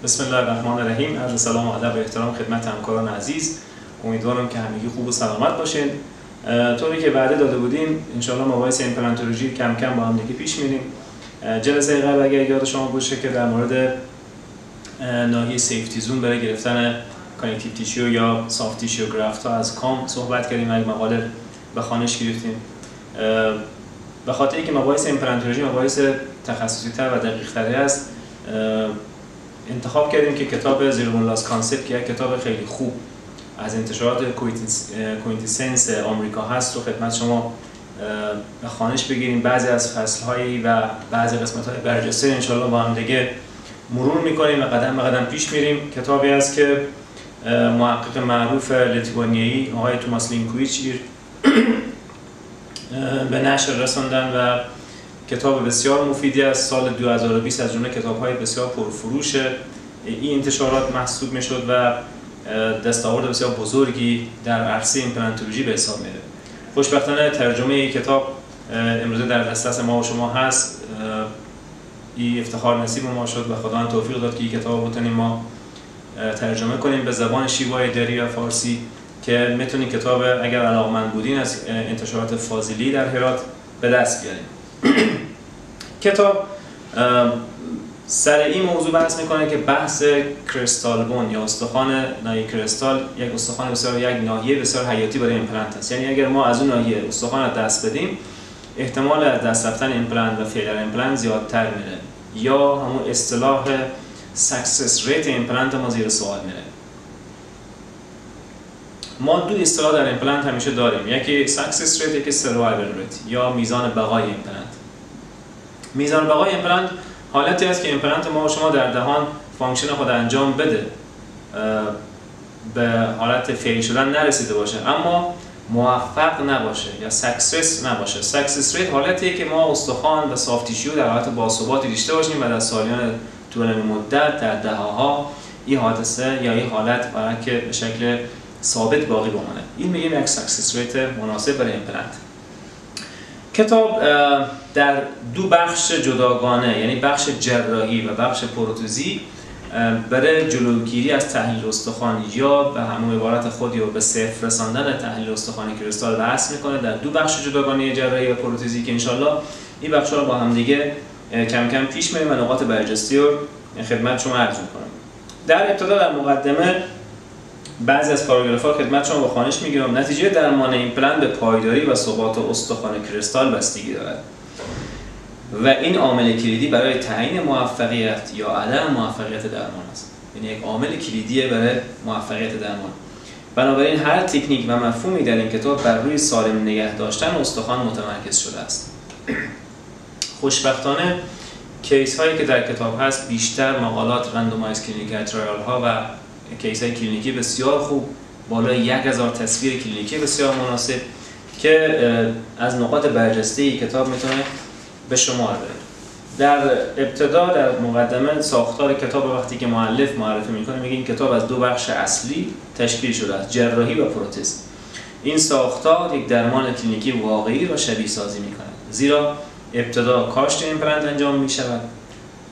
بسم الله الرحمن الرحیم. عرض سلام و ادب و احترام خدمت همکاران عزیز. امیدوارم که همگی خوب و سلامت باشین. طوری که وعده داده بودیم انشالله مباحث ایمپلنتولوژی کم کم با هم دیگه پیش میریم. جلسه قبل اگر یاد شما باشه که در مورد ناحیه سیفتی زون برای گرفتن کانکتیو تیشو یا سافت تیشو گرافت ها از کام صحبت کردیم و یک مقاله به خوانش گرفتیم. به خاطر اینکه مباحث ایمپلنتولوژی مباحث تخصصی تر و دقیق تری است، انتخاب کردیم که کتاب زیرو ون لاست کانسپت که یک کتاب خیلی خوب از انتشارات کوینتسنس آمریکا هست رو خدمت شما به خوانش بگیریم. بعضی از فصل‌هایی و بعضی قسمت‌های برجسته انشالله با هم دیگه مرور می‌کنیم و قدم به قدم پیش میریم. کتابی است که محقق معروف لیتوانیایی آقای توماس لینکویچ به نشر رساندن و کتاب بسیار مفیدی است. سال 2020 از جمله کتاب‌های بسیار پرفروش این انتشارات محسوب می‌شد و دستاورد بسیار بزرگی در عرصه ایمپلنتولوژی به حساب میره. خوشبختانه ترجمه این کتاب امروزه در دسترس ما و شما هست. این افتخار نصیب ما شد و خداوند توفیق داد که این کتاب بتونیم ما ترجمه کنیم به زبان شیوای دری و فارسی که میتونید کتاب اگر علاقمند بودین از انتشارات فاضلی در هرات به دست بیاریم. کتاب سر این موضوع بحث میکنه که بحث کریستال بون یا استخوان ناحیه کریستال یک استخوان بسیار یک ناحیه بسیار حیاتی برای ایمپلنت است. یعنی اگر ما از اون ناحیه استخوان از دست بدیم، احتمال از دست رفتن ایمپلنت و فیلر ایمپلنت زیادتر میره یا همون اصطلاح سکسس ریت ایمپلنت ما زیر سوال میره. ما دو اصطلاح در ایمپلنت همیشه داریم، یکی سکسس ریت، یکی سروایوال ریت یا میزان بقای ایمپلنت. میزان بقای ایمپلنت حالتی است که ایمپلنت ما و شما در دهان فانکشن خود انجام بده، به حالت فیل شدن نرسیده باشه اما موفق نباشه یا سکسس نباشه. سکسس ریت حالتیه که ما استخوان و سافت تیشو در حالت باثباتی داشته باشیم و در سالیان طولانی مدت در دهه‌ها این حادثه یا این حالت برای که به شکل ثابت باقی بمونه. این میگیم یک سکسس ریت مناسب برای ایمپلنت. کتاب در دو بخش جداگانه، یعنی بخش جراحی و بخش پروتزی، برای جلوگیری از تحلیل استخوان یا به همون عبارت خود یا به صفر رساندن تحلیل استخوان کریستال بحث میکنه در دو بخش جداگانه جراحی و پروتزی که انشالله این بخش‌ها رو با هم دیگه کم کم پیش میریم و نقاط برجسته رو خدمت شما عرض میکنم. در ابتدا در مقدمه بعضی از پاراگراف‌ها خدمت شما با خوانش میگیرم. نتیجه درمان ایمپلنت به پایداری و ثبات استخوان کریستال بستگی دارد و این عامل کلیدی برای تعیین موفقیت یا عدم موفقیت درمان است. یعنی یک عامل کلیدیه برای موفقیت درمان. بنابراین هر تکنیک و مفهومی در این کتاب بر روی سالم نگه داشتن استخوان متمرکز شده است. خوشبختانه کیس هایی که در کتاب هست بیشتر مقالات رندومایز کلینیکال ترایال ها و کیس های کلینیکی بسیار خوب، بالای 1000 تصویر کلینیکی بسیار مناسب که از نقاط برجسته کتاب میتونه به شمار بره. در ابتدا در مقدمه ساختار کتاب وقتی که مؤلف معرفی میکنه میگه این کتاب از دو بخش اصلی تشکیل شده است، جراحی و پروتز. این ساختار یک درمان کلینیکی واقعی را شبیه سازی میکنه، زیرا ابتدا کاشت ایمپلنت انجام میشود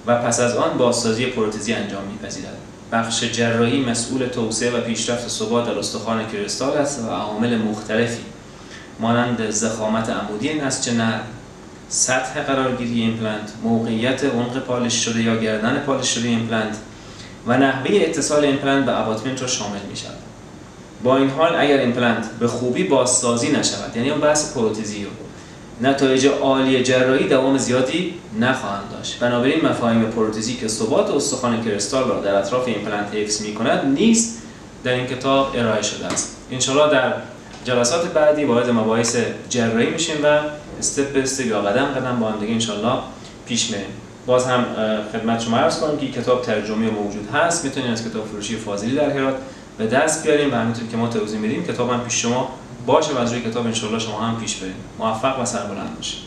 و پس از آن بازسازی پروتزی انجام میپذیرد. بخش جراحی مسئول توسعه و پیشرفت ثبات در استخوان کریستال است و عوامل مختلفی مانند ضخامت عمودی نسج نرم، سطح قرارگیری ایمپلنت، موقعیت عمق پالش شده یا گردن پالش شده ایمپلنت و نحوه اتصال ایمپلنت به اباتمنت را شامل می شود. با این حال اگر ایمپلنت به خوبی بازسازی نشود، یعنی اون بحث پروتزی، نتایج عالی جراحی دوام زیادی نخواهند داشت. بنابراین مفاهیم پروتزی که ثبات استخوان کریستال را در اطراف ایمپلنت حفظ می کند نیز در این کتاب ارائه شده است. انشاءالله در جلسات بعدی وارد مباحث جراحی میشیم و استپ به استپ یا قدم قدم با هم دیگه انشالله پیش میریم. باز هم خدمت شما عرض کنم که کتاب ترجمه موجود هست، میتونید از کتاب فروشی فاضلی در هرات به دست بیاریم و همینطور که ما توضیح میدیم کتاب هم پیش شما باشه و از روی کتاب انشالله شما هم پیش برید. موفق و سربلند باشید.